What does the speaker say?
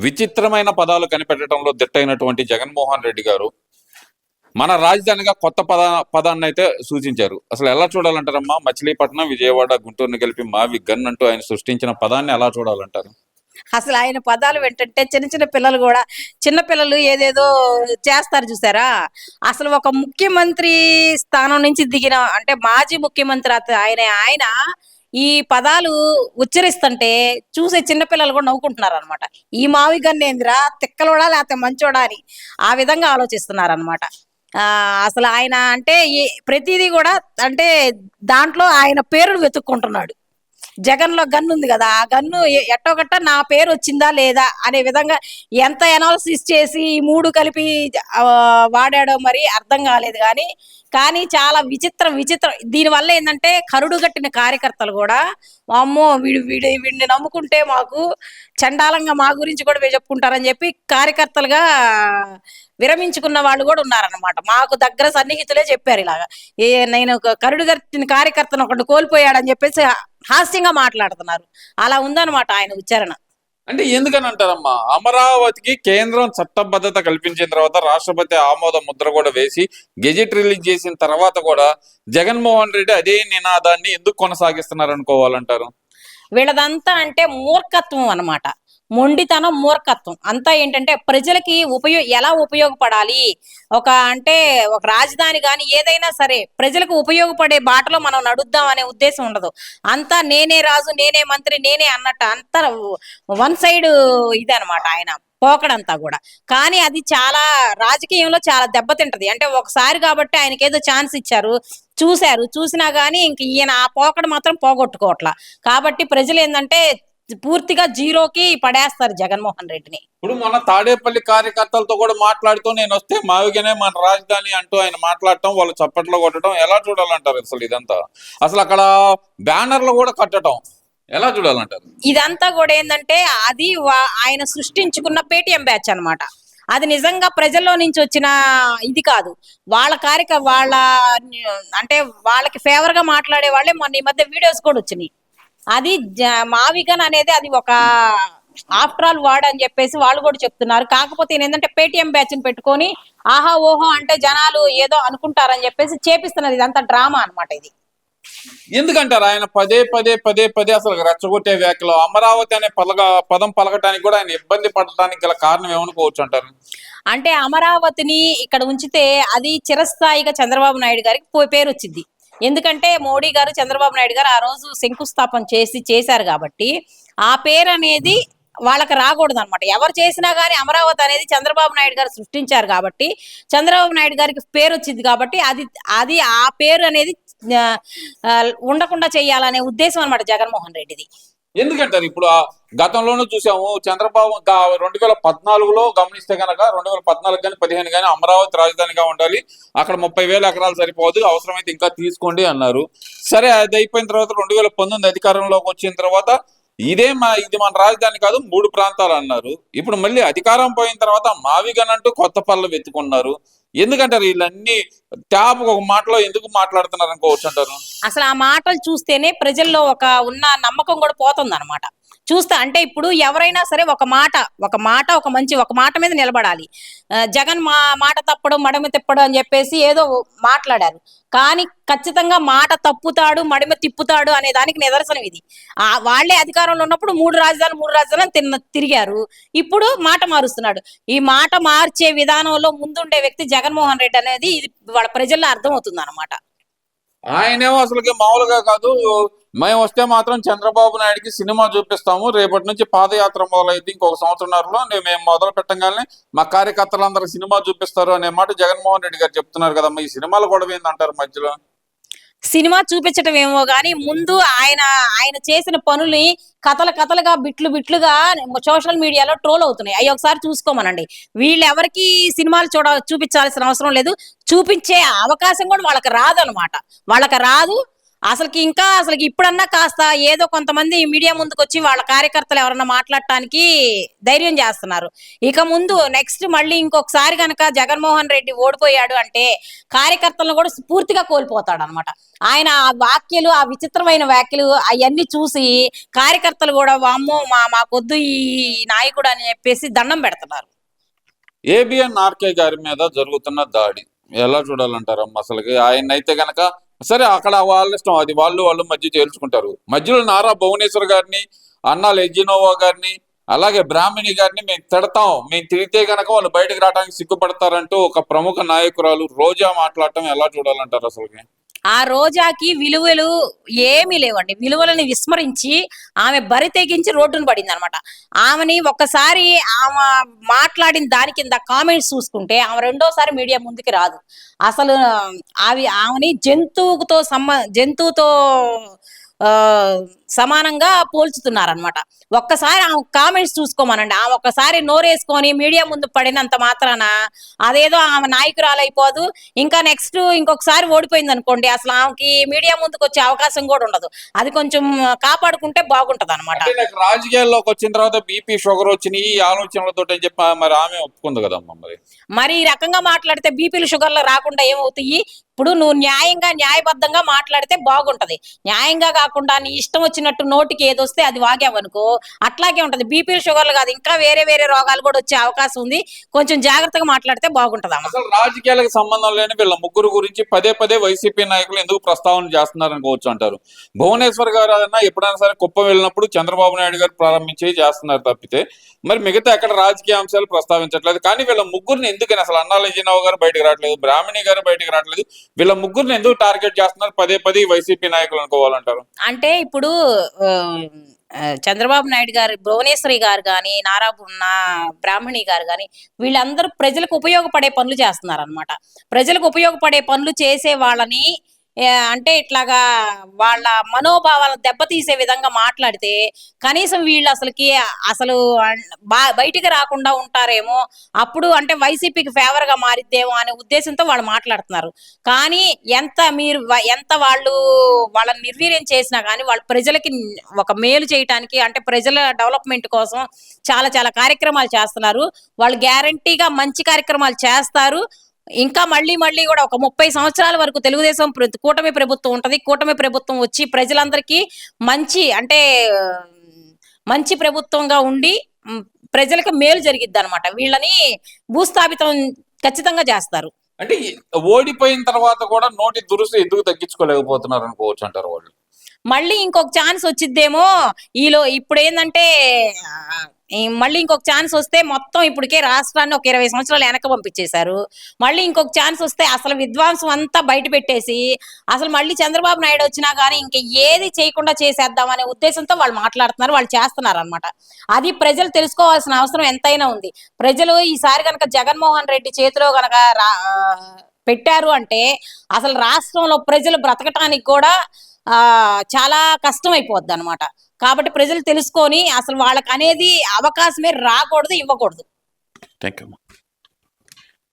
విచిత్రమైన పదాలు కనిపెట్టడంలో దిట్టైనటువంటి జగన్మోహన్ రెడ్డి గారు మన రాజధానిగా కొత్త పదాన్ని అయితే సూచించారు. అసలు ఎలా చూడాలంటారమ్మా? మచిలీపట్నం, విజయవాడ, గుంటూరుని కలిపి మావి గన్ అంటూ ఆయన సృష్టించిన పదాన్ని ఎలా చూడాలంటారు? అసలు ఆయన పదాలు వింటుంటే చిన్న చిన్న పిల్లలు కూడా చిన్న పిల్లలు ఏదేదో చేస్తారు చూసారా. అసలు ఒక ముఖ్యమంత్రి స్థానం నుంచి దిగిన అంటే మాజీ ముఖ్యమంత్రి ఆయన ఈ పదాలు ఉచ్చరిస్తుంటే చూసే చిన్నపిల్లలు కూడా నవ్వుకుంటున్నారు అనమాట. ఈ మావి గన్నేంద్రా తిక్కలోడా లేకపోతే మంచోడా అని ఆ విధంగా ఆలోచిస్తున్నారు అనమాట. అసలు ఆయన అంటే ప్రతిదీ కూడా అంటే దాంట్లో ఆయన పేరును వెతుక్కుంటున్నాడు. జగన్ లో గన్ను ఉంది కదా, ఆ గన్ను ఎట్టోగట్ట నా పేరు వచ్చిందా లేదా అనే విధంగా ఎంత ఎనాలిసిస్ చేసి ఈ మూడు కలిపి వాడాడో మరి అర్థం కాలేదు. కానీ చాలా విచిత్రం. దీనివల్ల ఏంటంటే కరుడు గట్టిన కార్యకర్తలు కూడా అమ్మో వీడిని నమ్ముకుంటే మాకు చండాలంగా మా గురించి కూడా చెప్పుకుంటారని చెప్పి కార్యకర్తలుగా విరమించుకున్న వాళ్ళు కూడా ఉన్నారనమాట. మాకు దగ్గర సన్నిహితులే చెప్పారు ఇలాగా, నేను కరుడు గట్టిన కార్యకర్తను ఒకటి కోల్పోయాడని చెప్పేసి హాస్యంగా మాట్లాడుతున్నారు. అలా ఉందన్నమాట ఆయన ఉచ్చారణ. అంటే ఎందుకని అంటారమ్మా? అమరావతికి కేంద్రం చట్టబద్ధత కల్పించిన తర్వాత రాష్ట్రపతి ఆమోద ముద్ర కూడా వేసి గెజెట్ రిలీజ్ చేసిన తర్వాత కూడా జగన్మోహన్ రెడ్డి అదే నినాదాన్ని ఎందుకు కొనసాగిస్తున్నారు అనుకోవాలంటారు? వీళ్ళదంతా అంటే మూర్ఖత్వం అన్నమాట. మొండితనం, మూర్ఖత్వం అంతా ఏంటంటే ప్రజలకి ఎలా ఉపయోగపడాలి, అంటే ఒక రాజధాని కానీ ఏదైనా సరే ప్రజలకు ఉపయోగపడే బాటలో మనం నడుద్దాం అనే ఉద్దేశం ఉండదు. అంతా నేనే రాజు, నేనే మంత్రి, నేనే అన్నట్టు అంతా వన్ సైడ్ ఇదనమాట ఆయన పోకడంతా కూడా. కానీ అది చాలా రాజకీయంలో చాలా దెబ్బతింటది. అంటే ఒకసారి కాబట్టి ఆయనకి ఏదో ఛాన్స్ ఇచ్చారు, చూసినా గానీ ఇంక ఈయన ఆ పోకడ మాత్రం పోగొట్టుకోవట్లా. కాబట్టి ప్రజలు ఏంటంటే పూర్తిగా జీరోకి పడేస్తారు జగన్మోహన్ రెడ్డిని. ఇప్పుడు మొన్న తాడేపల్లి కార్యకర్తలతో కూడా మాట్లాడుతూ నేను వస్తే మావిగానే మన రాజధాని అంటూ ఆయన మాట్లాడటం, వాళ్ళు చప్పట్లో కొట్టడం ఎలా చూడాలంటారు? అసలు ఇదంతా అసలు అక్కడ బ్యానర్లు కూడా కట్టడం ఎలా చూడాలంటారు? ఇదంతా కూడా ఏంటంటే అది ఆయన సృష్టించుకున్న పేటిఎం బ్యాచ్ అనమాట. అది నిజంగా ప్రజల్లో నుంచి వచ్చిన ఇది కాదు. వాళ్ళ అంటే వాళ్ళకి ఫేవర్ గా మాట్లాడే వాళ్ళే మొన్న ఈ మధ్య వీడియోస్ కూడా వచ్చినాయి. అది మావిగన్ అనేది అది ఒక ఆఫ్టర్ ఆల్ వర్డ్ అని చెప్పేసి వాళ్ళు కూడా చెప్తున్నారు. కాకపోతే ఏంటంటే పేటిఎం బ్యాచ్ ని పెట్టుకొని ఆహా ఓహో అంటే జనాలు ఏదో అనుకుంటారని చెప్పేసి చేపిస్తున్నది. ఇదంతా డ్రామా అనమాట. ఇది ఎందుకంటారు ఆయన పదే అసలు రెచ్చగొట్టే వ్యాఖ్యలు? అమరావతి అనే పదం పలకటానికి కూడా ఆయన ఇబ్బంది పడటానికి గల కారణం ఏమనుకోవచ్చు అంటారు? అంటే అమరావతిని ఇక్కడ ఉంచితే అది చిరస్థాయిగా చంద్రబాబు నాయుడు గారికి పేరు వచ్చింది. ఎందుకంటే మోడీ గారు, చంద్రబాబు నాయుడు గారు ఆ రోజు శంకుస్థాపన చేశారు కాబట్టి ఆ పేరు అనేది వాళ్ళకి రాకూడదు అనమాట. ఎవరు చేసినా గానీ అమరావతి అనేది చంద్రబాబు నాయుడు గారు సృష్టించారు కాబట్టి చంద్రబాబు నాయుడు గారికి పేరు వచ్చింది కాబట్టి అది ఆ పేరు అనేది ఉండకుండా చేయాలనే ఉద్దేశం అనమాట జగన్మోహన్ రెడ్డిది. ఎందుకంటారు? ఇప్పుడు గతంలోనూ చూసాము, చంద్రబాబు 2014లో గమనిస్తే కనుక 2014 కానీ 15 కానీ అమరావతి రాజధానిగా ఉండాలి, అక్కడ 30,000 ఎకరాలు సరిపోదు, అవసరమైతే ఇంకా తీసుకోండి అన్నారు. సరే, అది అయిపోయిన తర్వాత 2019 అధికారంలోకి వచ్చిన తర్వాత ఇది మన రాజధాని కాదు, 3 ప్రాంతాలు అన్నారు. ఇప్పుడు మళ్ళీ అధికారం పోయిన తర్వాత మావిగన్ అంటూ కొత్త పనులు వెతుకున్నారు. ఎందుకంటారు? వీళ్ళన్నీ ట్యాప్ ఒక మాటలో ఎందుకు మాట్లాడుతున్నారు అనుకోవచ్చు అంటారు? అసలు ఆ మాటలు చూస్తేనే ప్రజల్లో ఉన్న నమ్మకం కూడా పోతుంది అనమాట. అంటే ఇప్పుడు ఎవరైనా సరే ఒక మాట మీద నిలబడాలి. జగన్ మాట తప్పడం, మడమ తిప్పడం అని చెప్పేసి ఏదో మాట్లాడారు. కానీ ఖచ్చితంగా మాట తప్పుతాడు, మడిమ తిప్పుతాడు అనే దానికి నిదర్శనం ఇది. వాళ్లే అధికారంలో ఉన్నప్పుడు 3 రాజధానులు తిరిగారు. ఇప్పుడు మాట మారుస్తున్నాడు. ఈ మాట మార్చే విధానంలో ముందుండే వ్యక్తి జగన్మోహన్ రెడ్డి అనేది ఇది వాళ్ళ ప్రజల్లో అర్థమవుతుంది అనమాట. ఆయనేమో అసలుకి మామూలుగా కాదు, మేము వస్తే మాత్రం చంద్రబాబు నాయుడికి సినిమా చూపిస్తాము, రేపటి నుంచి పాదయాత్ర మొదలైతే ఇంకొక సంవత్సరంలో మేము మొదలు పెట్టగానే మా కార్యకర్తలందరూ సినిమా చూపిస్తారు అనే మాట జగన్మోహన్ రెడ్డి గారు చెప్తున్నారు కదమ్మా. ఈ సినిమాలు కూడా ఏందంటారు మధ్యలో? సినిమా చూపించటం ఏమో గానీ ముందు ఆయన చేసిన పనుల్ని కథలుగా బిట్లుగా సోషల్ మీడియాలో ట్రోల్ అవుతున్నాయి. అవి ఒకసారి చూసుకోమనండి. వీళ్ళు ఎవరికి సినిమాలు చూపించాల్సిన అవసరం లేదు, చూపించే అవకాశం కూడా వాళ్ళకి రాదు అనమాట. వాళ్ళకి రాదు. అసలుకి ఇప్పుడన్నా కాస్త ఏదో కొంతమంది మీడియా ముందుకు వచ్చి వాళ్ళ కార్యకర్తలు ఎవరన్నా మాట్లాడటానికి ధైర్యం చేస్తున్నారు. ఇక ముందు నెక్స్ట్ మళ్ళీ ఇంకొకసారి గనక జగన్మోహన్ రెడ్డి ఓడిపోయాడు అంటే కార్యకర్తలను కూడా పూర్తిగా కోల్పోతాడు అనమాట. ఆయన ఆ వ్యాఖ్యలు, ఆ విచిత్రమైన వ్యాఖ్యలు అవన్నీ చూసి కార్యకర్తలు కూడా వామ్మో మాకొద్దు ఈ నాయకుడు అని చెప్పేసి దండం పెడుతున్నారు. ఏబిఎన్ ఆర్కే గారి మీద జరుగుతున్న దాడి ఎలా చూడాలంటారమ్మా? అసలుకి ఆయన అయితే గనక సరే, అక్కడ వాళ్ళ ఇష్టం, అది వాళ్ళు మధ్య తేల్చుకుంటారు. మధ్యలో నారా భువనేశ్వర్ గారిని, అన్నా లెజినోవా గారిని, అలాగే బ్రాహ్మణి గారిని మేము తిడతాం, మేము తిడితే గనక వాళ్ళు బయటకు రావడానికి సిగ్గుపడతారంటూ ఒక ప్రముఖ నాయకురాలు రోజా మాట్లాడటం ఎలా చూడాలంటారు అసలుకి? ఆ రోజాకి విలువలు ఏమీ లేవండి. విలువలని విస్మరించి ఆమె బరి తెగించి రోడ్డున పడింది అనమాట. ఆమెని ఒక్కసారి ఆమె మాట్లాడిన దాని కింద కామెంట్స్ చూసుకుంటే ఆమె రెండోసారి మీడియా ముందుకి రాదు. అసలు ఆమెని జంతువుతో ఆ సమానంగా పోల్చుతున్నారనమాట. ఒక్కసారి ఆమె కామెంట్స్ చూసుకోమనండి. ఆమె ఒక్కసారి నోరేసుకొని మీడియా ముందు పడినంత మాత్రాన అదేదో ఆమె నాయకురాలైపోదు. ఇంకా నెక్స్ట్ ఇంకొకసారి ఓడిపోయింది అనుకోండి, అసలు ఆమెకి మీడియా ముందుకు వచ్చే అవకాశం కూడా ఉండదు. అది కొంచెం కాపాడుకుంటే బాగుంటది అనమాట. నాకు రాజకీయాల్లోకి వచ్చిన తర్వాత బీపీ షుగర్ వచ్చినాయి ఈ ఆలోచనలతో అని చెప్పి మరి ఆమె ఒప్పుకుంది కదమ్మా. మరి ఈ రకంగా మాట్లాడితే బీపీలు షుగర్లు రాకుండా ఏమవుతాయి? ఇప్పుడు నువ్వు న్యాయబద్ధంగా మాట్లాడితే బాగుంటది. న్యాయంగా కాకుండా నీ ఇష్టం వచ్చినట్టు నోటికి ఏదొస్తే అది వాగావనుకో అట్లాగే ఉంటది. బీపీలు షుగర్లు కాదు, ఇంకా వేరే రోగాలు కూడా వచ్చే అవకాశం ఉంది. కొంచెం జాగ్రత్తగా మాట్లాడితే బాగుంటది. అసలు రాజకీయాలకు సంబంధం లేని వీళ్ళ ముగ్గురు గురించి పదే వైసీపీ నాయకులు ఎందుకు ప్రస్తావన చేస్తున్నారనుకోవచ్చు అంటారు. భువనేశ్వర్ గారు అన్నా ఎప్పుడైనా సరే కుప్పం వెళ్ళినప్పుడు చంద్రబాబు నాయుడు గారు ప్రారంభించి చేస్తున్నారు తప్పితే మరి మిగతా ఎక్కడ రాజకీయ అంశాలు ప్రస్తావించట్లేదు. కానీ వీళ్ళ ముగ్గురిని ఎందుకని అసలు అన్నా లెజినోవా గారు బయటకు రావట్లేదు, బ్రాహ్మణి గారు బయటకు రావట్లేదు, వీళ్ళ ముగ్గురిని ఎందుకు టార్గెట్ చేస్తున్నారు పదే వైసీపీ నాయకులు అనుకోవాలంటారు? అంటే ఇప్పుడు చంద్రబాబు నాయుడు గారు, భువనేశ్వరి గారు కానీ, బ్రాహ్మణి గారు కానీ వీళ్ళందరూ ప్రజలకు ఉపయోగపడే పనులు చేస్తున్నారు అనమాట. ప్రజలకు ఉపయోగపడే పనులు చేసే వాళ్ళని అంటే ఇట్లాగా వాళ్ళ మనోభావాలను దెబ్బతీసే విధంగా మాట్లాడితే కనీసం వీళ్ళు అసలు బయటికి రాకుండా ఉంటారేమో, అప్పుడు అంటే వైసీపీకి ఫేవర్ గా మారిద్దేమో అనే ఉద్దేశంతో వాళ్ళు మాట్లాడుతున్నారు. కానీ ఎంత వాళ్ళని నిర్వీర్యం చేసినా కానీ వాళ్ళు ప్రజలకి ఒక మేలు చేయటానికి, అంటే ప్రజల డెవలప్మెంట్ కోసం చాలా కార్యక్రమాలు చేస్తున్నారు. వాళ్ళు గ్యారంటీగా మంచి కార్యక్రమాలు చేస్తారు. ఇంకా మళ్ళీ కూడా ఒక 30 సంవత్సరాల వరకు తెలుగుదేశం కూటమి ప్రభుత్వం ఉంటది. కూటమి ప్రభుత్వం వచ్చి ప్రజలందరికీ మంచి ప్రభుత్వంగా ఉండి ప్రజలకు మేలు జరిగిద్ది అనమాట. వీళ్ళని భూస్థాపితం ఖచ్చితంగా చేస్తారు. అంటే ఓడిపోయిన తర్వాత కూడా నోటి దురుసు ఎందుకు తగ్గించుకోలేకపోతున్నారు అనుకోవచ్చు అంటారు వాళ్ళు? మళ్ళీ ఇంకొక ఛాన్స్ వచ్చిద్దేమో. ఇప్పుడు ఏంటంటే మళ్ళీ ఇంకొక ఛాన్స్ వస్తే మొత్తం ఇప్పటికే రాష్ట్రాన్ని ఒక 20 సంవత్సరాలు వెనక పంపించేశారు. మళ్ళీ ఇంకొక ఛాన్స్ వస్తే అసలు విధ్వంసం అంతా బయట పెట్టేసి అసలు మళ్ళీ చంద్రబాబు నాయుడు వచ్చినా కానీ ఇంకా ఏది చేయకుండా చేసేద్దామనే ఉద్దేశంతో వాళ్ళు మాట్లాడుతున్నారు, వాళ్ళు చేస్తున్నారు అనమాట. అది ప్రజలు తెలుసుకోవాల్సిన అవసరం ఎంతైనా ఉంది. ప్రజలు ఈసారి కనుక జగన్మోహన్ రెడ్డి చేతిలో కనుక పెట్టారు అంటే అసలు రాష్ట్రంలో ప్రజలు బ్రతకటానికి కూడా చాలా కష్టం అయిపోద్ది అనమాట. కాబట్టి ప్రజలు తెలుసుకొని అసలు వాళ్ళకి అనేది అవకాశమే రాకూడదు, ఇవ్వకూడదు. Thank you.